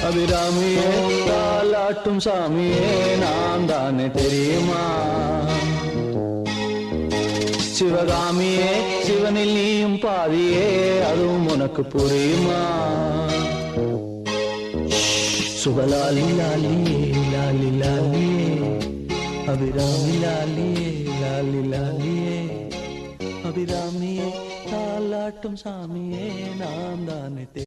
அபிராமியே தாலாட்டும் சாமியே நான் தானே தெரியுமா? சிவகாமியே சிவனில் நீயும் பாதியே அதுவும் உனக்கு புரியுமா? சுபலாலி லாலியே லாலி லாலியே அபிராமி லாலியே லாலி லாலியே அபிராமியே தாலாட்டும் சாமியே நான் தானே